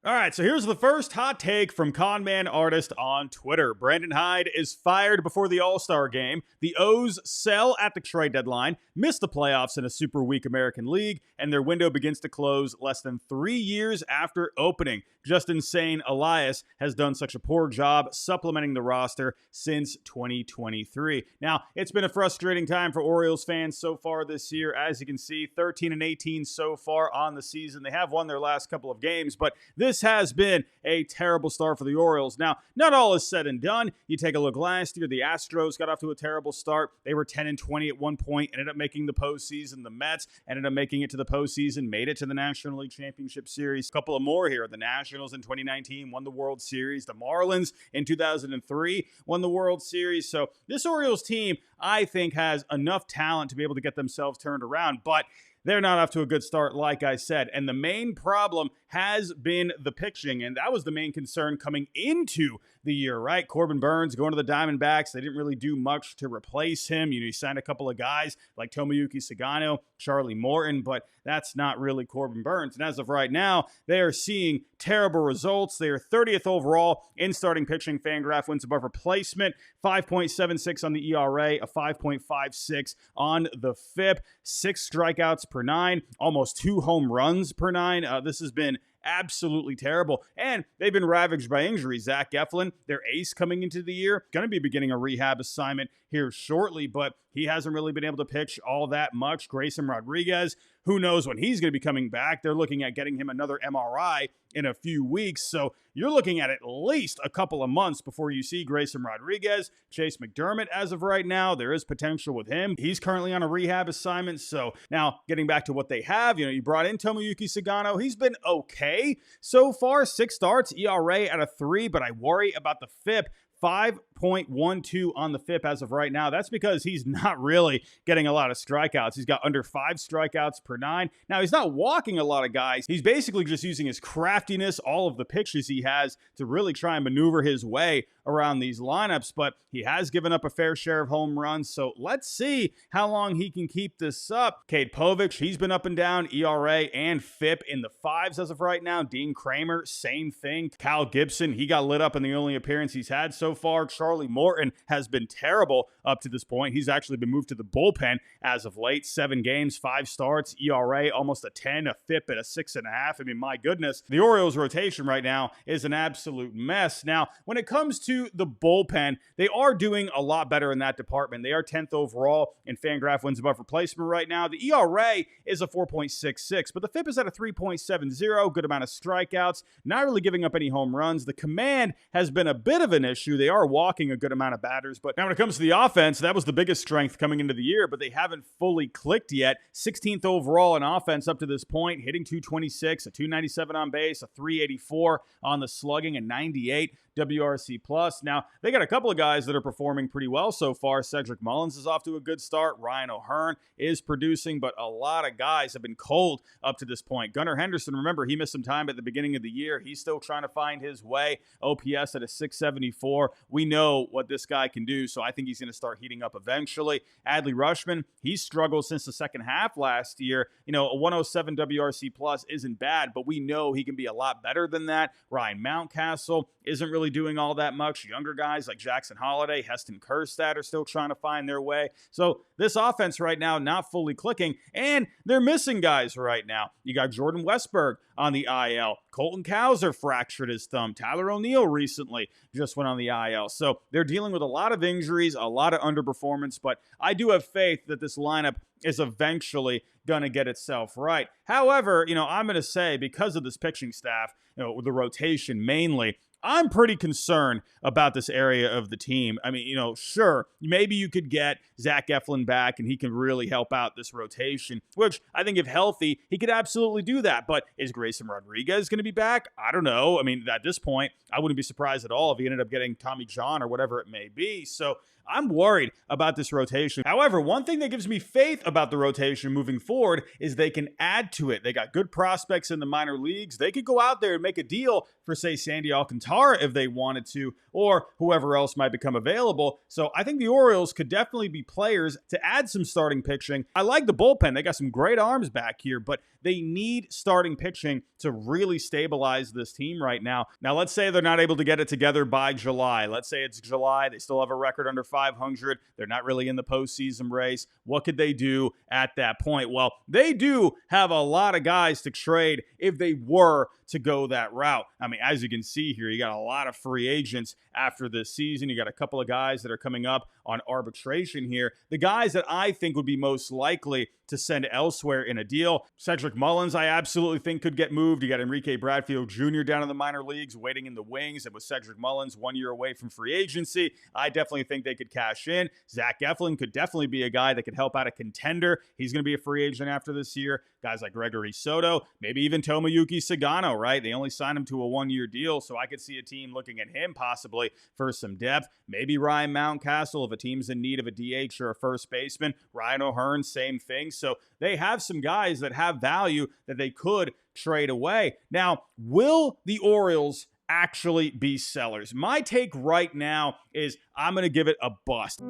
All right, so here's the first hot take from Conman Artist on Twitter. Brandon Hyde is fired before the All-Star game. The O's sell at the trade deadline, miss the playoffs in a super weak American League, and their window begins to close less than 3 years after opening. Just insane Elias has done such a poor job supplementing the roster since 2023. Now, it's been a frustrating time for Orioles fans so far this year. As you can see, 13-18 so far on the season. They have won their last couple of games, but this has been a terrible start for the Orioles. Now, not all is said and done. You take a look last year, the Astros got off to a terrible start. They were 10-20 at one point, ended up making the postseason. The Mets ended up making it to the postseason, made it to the National League Championship Series. A couple of more here. The Nationals in 2019 won the World Series. The Marlins in 2003 won the World Series. So this Orioles team, I think, has enough talent to be able to get themselves turned around, but they're not off to a good start, like I said. And the main problem has been the pitching, and that was the main concern coming into the year, right? Corbin Burns going to the Diamondbacks. They didn't really do much to replace him. You signed a couple of guys like Tomoyuki Sagano, Charlie Morton, but that's not really Corbin Burns. And as of right now, they are seeing terrible results. They are 30th overall in starting pitching. Fangraph wins above replacement, 5.76 on the ERA, a 5.56 on the FIP, 6 strikeouts per 9, almost 2 home runs per 9. This has been absolutely terrible. And they've been ravaged by injuries. Zach Eflin, their ace coming into the year, going to be beginning a rehab assignment here shortly, but he hasn't really been able to pitch all that much. Grayson Rodriguez, who knows when he's going to be coming back. They're looking at getting him another MRI in a few weeks. So you're looking at least a couple of months before you see Grayson Rodriguez. Chase McDermott, as of right now, there is potential with him. He's currently on a rehab assignment. So now getting back to what they have, you brought in Tomoyuki Sagano. He's been okay so far. 6 starts, ERA at a 3, but I worry about the FIP. 5.12 on the FIP as of right now. That's because he's not really getting a lot of strikeouts. He's got under 5 strikeouts per 9. Now, he's not walking a lot of guys. He's basically just using his craftiness, all of the pitches he has, to really try and maneuver his way around these lineups, but he has given up a fair share of home runs, so let's see how long he can keep this up. Cade Povich, he's been up and down, ERA and FIP in the 5s as of right now. Dean Kramer, same thing. Cal Gibson, he got lit up in the only appearance he's had so far. Charlie Morton has been terrible up to this point. He's actually been moved to the bullpen as of late. 7 games, 5 starts, ERA almost a 10, a FIP at a 6.5. I mean, my goodness, the Orioles rotation right now is an absolute mess. Now, when it comes to the bullpen, they are doing a lot better in that department. They are 10th overall in Fangraph wins above replacement right now. The ERA is a 4.66, but the FIP is at a 3.70. Good amount of strikeouts, not really giving up any home runs. The command has been a bit of an issue. They are walking a good amount of batters, but now when it comes to the offense, that was the biggest strength coming into the year, but they haven't fully clicked yet. 16th overall in offense up to this point, hitting 226, a 297 on base, a 384 on the slugging, a 98 WRC plus. Now, they got a couple of guys that are performing pretty well so far. Cedric Mullins is off to a good start. Ryan O'Hearn is producing, but a lot of guys have been cold up to this point. Gunnar Henderson, remember, he missed some time at the beginning of the year. He's still trying to find his way. OPS at a 674. We know what this guy can do, so I think he's going to start heating up eventually. Adley Rutschman, he's struggled since the second half last year. A 107 WRC plus isn't bad, but we know he can be a lot better than that. Ryan Mountcastle isn't really doing all that much. Younger guys like Jackson Holliday, Heston Kjerstad are still trying to find their way. So this offense right now not fully clicking, and they're missing guys right now. You got Jordan Westberg on the IL. Colton Cowser fractured his thumb. Tyler O'Neill recently just went on the IL. So they're dealing with a lot of injuries, a lot of underperformance, but I do have faith that this lineup is eventually going to get itself right. However, I'm going to say because of this pitching staff, the rotation mainly, I'm pretty concerned about this area of the team. I mean, sure, maybe you could get Zach Eflin back and he can really help out this rotation, which I think if healthy, he could absolutely do that. But is Grayson Rodriguez going to be back? I don't know. I mean, at this point, I wouldn't be surprised at all if he ended up getting Tommy John or whatever it may be. So I'm worried about this rotation. However, one thing that gives me faith about the rotation moving forward is they can add to it. They got good prospects in the minor leagues. They could go out there and make a deal for, say, Sandy Alcantara if they wanted to, or whoever else might become available. So I think the Orioles could definitely be players to add some starting pitching. I like the bullpen. They got some great arms back here, but they need starting pitching to really stabilize this team right now. Now, let's say they're not able to get it together by July. Let's say it's July. They still have a record under 500. They're not really in the postseason race. What could they do at that point? Well, they do have a lot of guys to trade if they were to go that route. I mean, as you can see here, you got a lot of free agents after this season. You got a couple of guys that are coming up on arbitration here. The guys that I think would be most likely to send elsewhere in a deal, Cedric Mullins, I absolutely think could get moved. You got Enrique Bradfield Jr. down in the minor leagues waiting in the wings, and with Cedric Mullins 1 year away from free agency, I definitely think they could cash in. Zach Eflin could definitely be a guy that could help out a contender. He's going to be a free agent after this year. Guys like Gregory Soto, maybe even Tomoyuki Sagano, right? They only signed him to a 1 year deal, so I could see a team looking at him possibly for some depth. Maybe Ryan Mountcastle if a team's in need of a DH or a first baseman. Ryan O'Hearn, same thing. So they have some guys that have value that they could trade away. Now, will the Orioles actually be sellers? My take right now is I'm going to give it a bust.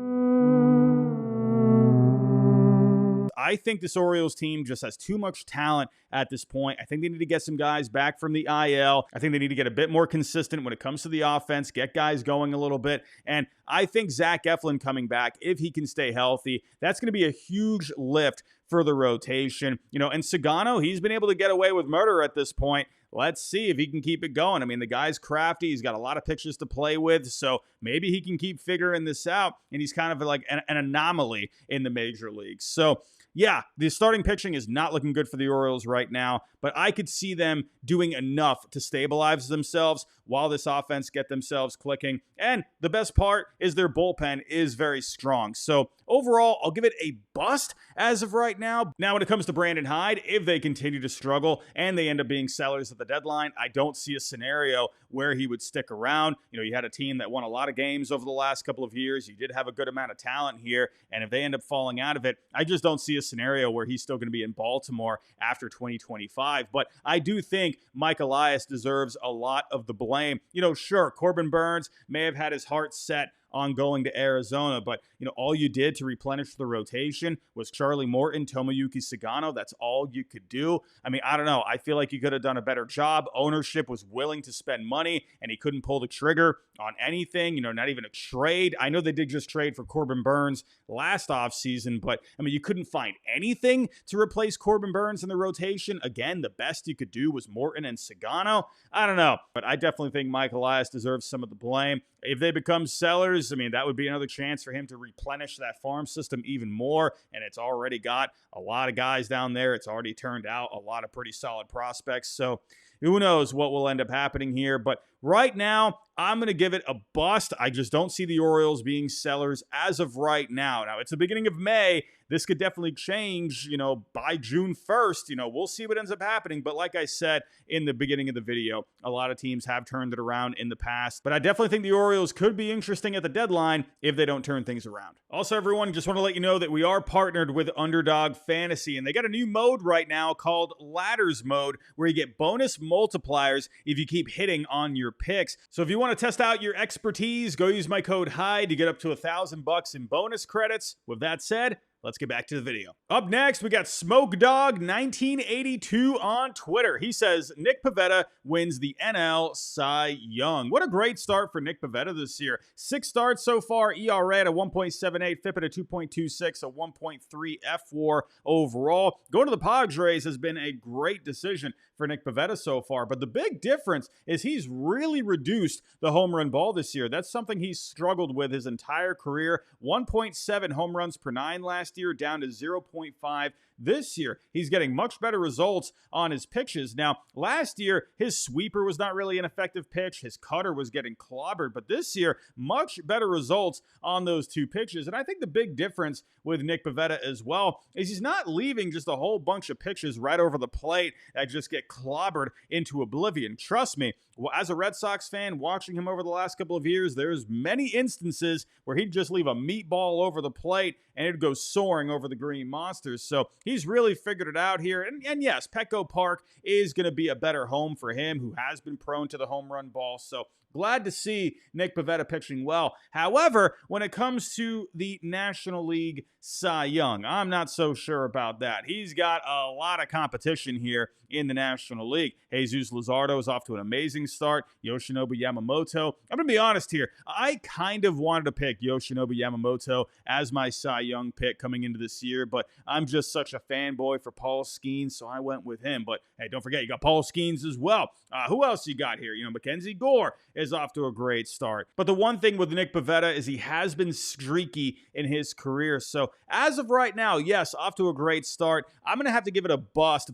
I think this Orioles team just has too much talent at this point. I think they need to get some guys back from the IL. I think they need to get a bit more consistent when it comes to the offense, get guys going a little bit. And I think Zach Eflin coming back, if he can stay healthy, that's going to be a huge lift for the rotation. And Sagano, he's been able to get away with murder at this point. Let's see if he can keep it going. I mean, the guy's crafty. He's got a lot of pitches to play with, so maybe he can keep figuring this out, and he's kind of like an anomaly in the major leagues. So, yeah, the starting pitching is not looking good for the Orioles right now, but I could see them doing enough to stabilize themselves while this offense get themselves clicking. And the best part is their bullpen is very strong. So overall, I'll give it a bust as of right now. Now, when it comes to Brandon Hyde, if they continue to struggle and they end up being sellers at the deadline, I don't see a scenario where he would stick around. You had a team that won a lot of games over the last couple of years. You did have a good amount of talent here. And if they end up falling out of it, I just don't see a scenario where he's still going to be in Baltimore after 2025. But I do think Mike Elias deserves a lot of the blame. Sure, Corbin Burnes may have had his heart set on going to Arizona, but all you did to replenish the rotation was Charlie Morton, Tomoyuki Sagano. That's all you could do. I mean, I don't know. I feel like you could have done a better job. Ownership was willing to spend money, and he couldn't pull the trigger on anything, not even a trade. I know they did just trade for Corbin Burnes last offseason, but I mean, you couldn't find anything to replace Corbin Burnes in the rotation. Again, the best you could do was Morton and Sagano. I don't know, but I definitely think Mike Elias deserves some of the blame. If they become sellers, I mean, that would be another chance for him to replenish that farm system even more, and it's already got a lot of guys down there. It's already turned out a lot of pretty solid prospects, so who knows what will end up happening here. But right now, I'm going to give it a bust. I just don't see the Orioles being sellers as of right now. Now, it's the beginning of May. This could definitely change, by June 1st. We'll see what ends up happening. But like I said in the beginning of the video, a lot of teams have turned it around in the past. But I definitely think the Orioles could be interesting at the deadline if they don't turn things around. Also, everyone, just want to let you know that we are partnered with Underdog Fantasy, and they got a new mode right now called Ladders Mode, where you get bonus multipliers if you keep hitting on your picks. So if you want to test out your expertise, go use my code Hyde to get up to $1,000 in bonus credits. With that said, let's get back to the video. Up next, we got Smoke Dog 1982 on Twitter. He says, Nick Pivetta wins the NL Cy Young. What a great start for Nick Pivetta this year. 6 starts so far, ERA at a 1.78, FIP at a 2.26, a 1.3 F4 overall. Going to the Padres has been a great decision for Nick Pivetta so far, but the big difference is he's really reduced the home run ball this year. That's something he's struggled with his entire career. 1.7 home runs per 9 last year, down to 0.5 this year he's getting much better results on his pitches. Now, last year, his sweeper was not really an effective pitch. His cutter was getting clobbered. But this year, much better results on those two pitches. And I think the big difference with Nick Pivetta as well is he's not leaving just a whole bunch of pitches right over the plate that just get clobbered into oblivion. Trust me, as a Red Sox fan, watching him over the last couple of years, there's many instances where he'd just leave a meatball over the plate and it'd go soaring over the green monsters. So he's really figured it out here. And yes, Petco Park is going to be a better home for him, who has been prone to the home run ball. So glad to see Nick Pivetta pitching well. However, when it comes to the National League Cy Young, I'm not so sure about that. He's got a lot of competition here in the National League. Jesus Luzardo is off to an amazing start. Yoshinobu Yamamoto. I'm going to be honest here. I kind of wanted to pick Yoshinobu Yamamoto as my Cy Young pick coming into this year, but I'm just such a fanboy for Paul Skeens, so I went with him. But hey, don't forget, you got Paul Skeens as well. Who else you got here? Mackenzie Gore is off to a great start. But the one thing with Nick Pivetta is he has been streaky in his career. So as of right now, yes, off to a great start. I'm going to have to give it a bust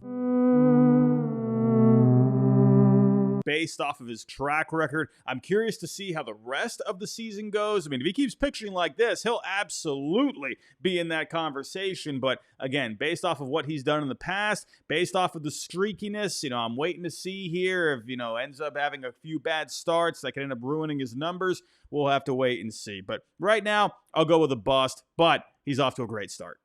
based off of his track record. I'm curious to see how the rest of the season goes. I mean, if he keeps pitching like this, he'll absolutely be in that conversation. But again, based off of what he's done in the past, based off of the streakiness, I'm waiting to see here if, ends up having a few bad starts that can end up ruining his numbers. We'll have to wait and see. But right now, I'll go with a bust, but he's off to a great start.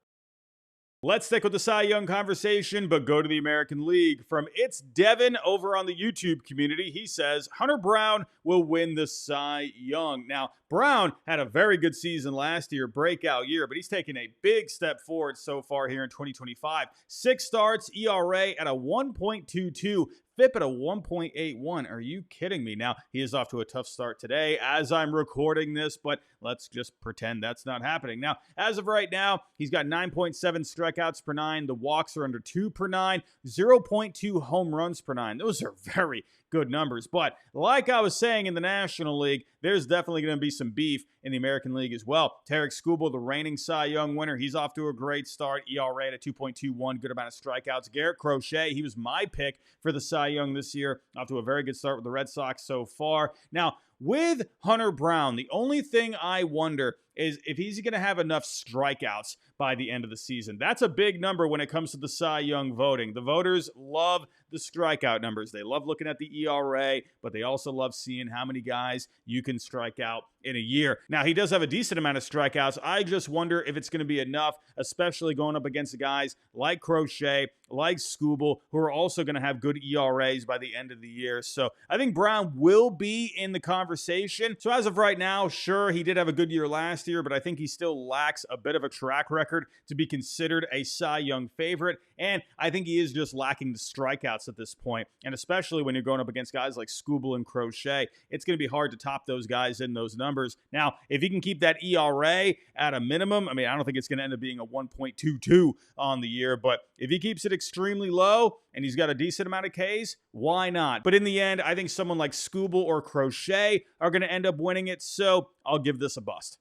Let's stick with the Cy Young conversation, but go to the American League. From It's Devin over on the YouTube community, he says Hunter Brown will win the Cy Young. Now, Brown had a very good season last year, breakout year, but he's taken a big step forward so far here in 2025. 6 starts, ERA at a 1.22. FIP at a 1.81. Are you kidding me? Now, he is off to a tough start today as I'm recording this, but let's just pretend that's not happening. Now, as of right now, he's got 9.7 strikeouts per 9. The walks are under 2 per 9. 0.2 home runs per 9. Those are very good numbers. But like I was saying in the National League, there's definitely going to be some beef in the American League as well. Tarek Skubal, the reigning Cy Young winner, he's off to a great start. ERA at a 2.21, good amount of strikeouts. Garrett Crochet, he was my pick for the Cy Young this year. Off to a very good start with the Red Sox so far. Now, with Hunter Brown, the only thing I wonder is if he's going to have enough strikeouts by the end of the season. That's a big number when it comes to the Cy Young voting. The voters love the strikeout numbers. They love looking at the ERA, but they also love seeing how many guys you can strike out in a year. Now, he does have a decent amount of strikeouts. I just wonder if it's going to be enough, especially going up against the guys like Crochet, like Skubal, who are also going to have good ERAs by the end of the year. So I think Brown will be in the conversation. So as of right now, sure, he did have a good year last year, but I think he still lacks a bit of a track record to be considered a Cy Young favorite. And I think he is just lacking the strikeouts at this point. And especially when you're going up against guys like Skubal and Crochet, it's going to be hard to top those guys in those numbers. Now, if he can keep that ERA at a minimum, I don't think it's going to end up being a 1.22 on the year, but if he keeps it extremely low and he's got a decent amount of Ks, why not? But in the end, I think someone like Skubal or Crochet are going to end up winning it, so I'll give this a bust.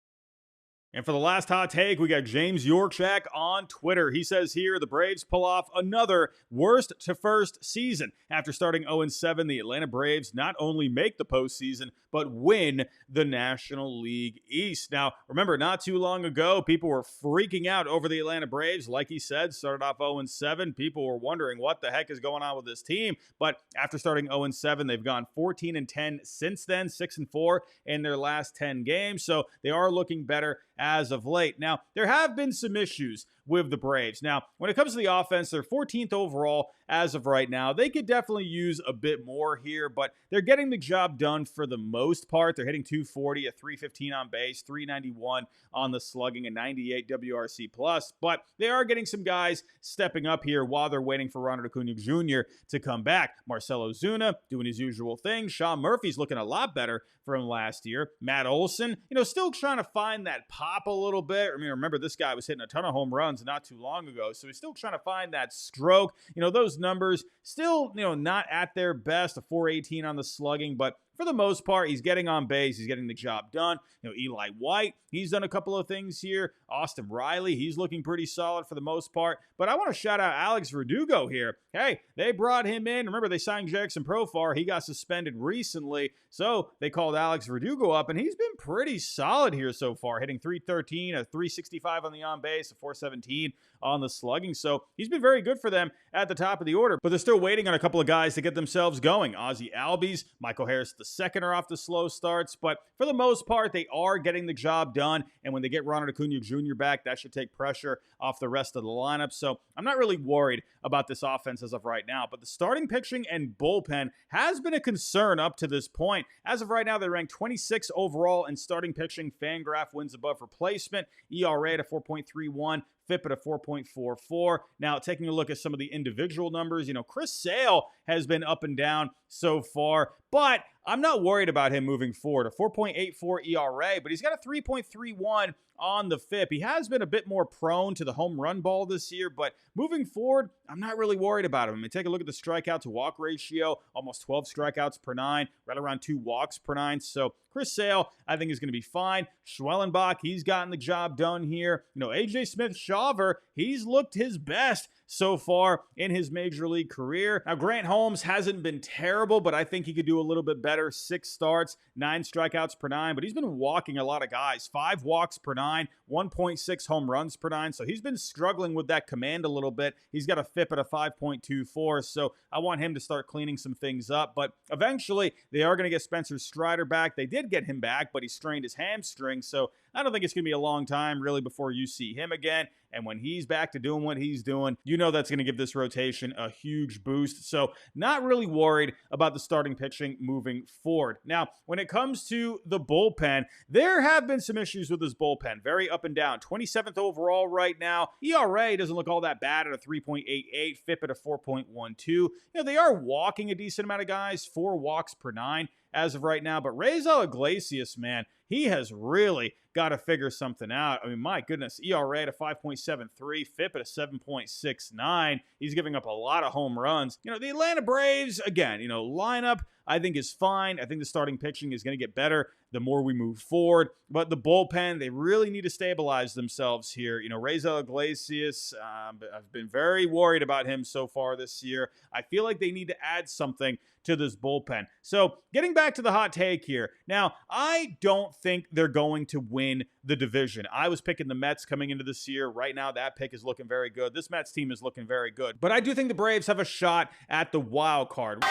And for the last hot take, we got James Yorkshak on Twitter. He says here, the Braves pull off another worst to first season. After starting 0-7, the Atlanta Braves not only make the postseason, but win the National League East. Now, remember, not too long ago, people were freaking out over the Atlanta Braves. Like he said, started off 0-7. People were wondering what the heck is going on with this team. But after starting 0-7, they've gone 14-10 since then, 6-4 in their last 10 games. So they are looking better as of late. Now, there have been some issues with the Braves. Now, when it comes to the offense, they're 14th overall as of right now. They could definitely use a bit more here, but they're getting the job done for the most part. They're hitting 240, a 315 on base, 391 on the slugging, a 98 WRC plus, but they are getting some guys stepping up here while they're waiting for Ronald Acuna Jr. to come back. Marcell Ozuna doing his usual thing. Sean Murphy's looking a lot better from last year. Matt Olson, still trying to find that pop a little bit. Remember, this guy was hitting a ton of home runs not too long ago, so he's still trying to find that stroke. Those numbers still, not at their best, a 418 on the slugging, but for for the most part, he's getting on base. He's getting the job done. Eli White, he's done a couple of things here. Austin Riley, he's looking pretty solid for the most part. But I want to shout out Alex Verdugo here. Hey, they brought him in. Remember, they signed Jackson Profar. He got suspended recently. So they called Alex Verdugo up, and he's been pretty solid here so far, hitting .313, a .365 on the on base, a .417 on the slugging. So he's been very good for them at the top of the order. But they're still waiting on a couple of guys to get themselves going. Ozzie Albies, Michael Harris II are off the slow starts. But for the most part, they are getting the job done. And when they get Ronald Acuna Jr. back, that should take pressure off the rest of the lineup. So I'm not really worried about this offense as of right now. But the starting pitching and bullpen has been a concern up to this point. As of right now, they rank 26 overall in starting pitching. Fangraph wins above replacement. ERA at 4.31. FIP at a 4.44. Now, taking a look at some of the individual numbers, Chris Sale has been up and down so far, but I'm not worried about him moving forward. A 4.84 ERA, but he's got a 3.31 on the FIP. He has been a bit more prone to the home run ball this year, but moving forward, I'm not really worried about him. I mean, take a look at the strikeout to walk ratio, almost 12 strikeouts per 9, right around 2 walks per 9. So Chris Sale, I think, is going to be fine. Schwellenbach, he's gotten the job done here. AJ Smith-Shawver, he's looked his best so far in his major league career. Now, Grant Holmes hasn't been terrible, but I think he could do a little bit better. 6 starts, 9 strikeouts per 9, but he's been walking a lot of guys. 5 walks per 9, 1.6 home runs per 9, so he's been struggling with that command a little bit. He's got a FIP at a 5.24, so I want him to start cleaning some things up, but eventually they are going to get Spencer Strider back. They did get him back, but he strained his hamstring, so I don't think it's going to be a long time really before you see him again. And when he's back to doing what he's doing, that's going to give this rotation a huge boost. So not really worried about the starting pitching moving forward. Now, when it comes to the bullpen, there have been some issues with this bullpen. Very up and down. 27th overall right now. ERA doesn't look all that bad at a 3.88. FIP at a 4.12. They are walking a decent amount of guys. 4 walks per 9 as of right now. But Raisel Iglesias, man, he has really got to figure something out. I mean, my goodness, ERA at a 5.73, FIP at a 7.69. He's giving up a lot of home runs. The Atlanta Braves, again, lineup I think is fine. I think the starting pitching is going to get better the more we move forward. But the bullpen, they really need to stabilize themselves here. Raisel Iglesias, I've been very worried about him so far this year. I feel like they need to add something to this bullpen. So getting back to the hot take here. Now, I don't think they're going to win the division. I was picking the Mets coming into this year. Right now, that pick is looking very good. This Mets team is looking very good. But I do think the Braves have a shot at the wild card.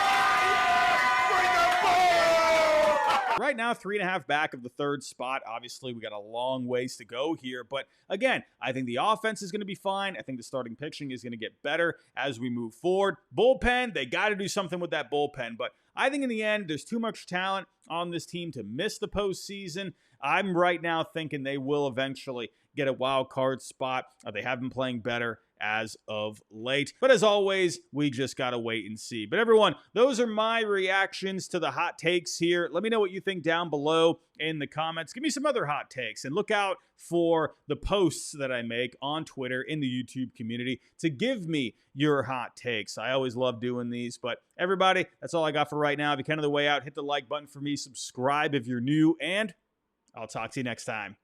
Right now, 3.5 back of the 3rd spot. Obviously, we got a long ways to go here. But again, I think the offense is going to be fine. I think the starting pitching is going to get better as we move forward. Bullpen, they got to do something with that bullpen. But I think in the end, there's too much talent on this team to miss the postseason. I'm right now thinking they will eventually get a wild card spot. They have been playing better as of late. But as always, we just got to wait and see. But everyone, those are my reactions to the hot takes here. Let me know what you think down below in the comments. Give me some other hot takes and look out for the posts that I make on Twitter in the YouTube community to give me your hot takes. I always love doing these. But everybody, that's all I got for right now. If you can on the way out, hit the like button for me, subscribe if you're new, and I'll talk to you next time.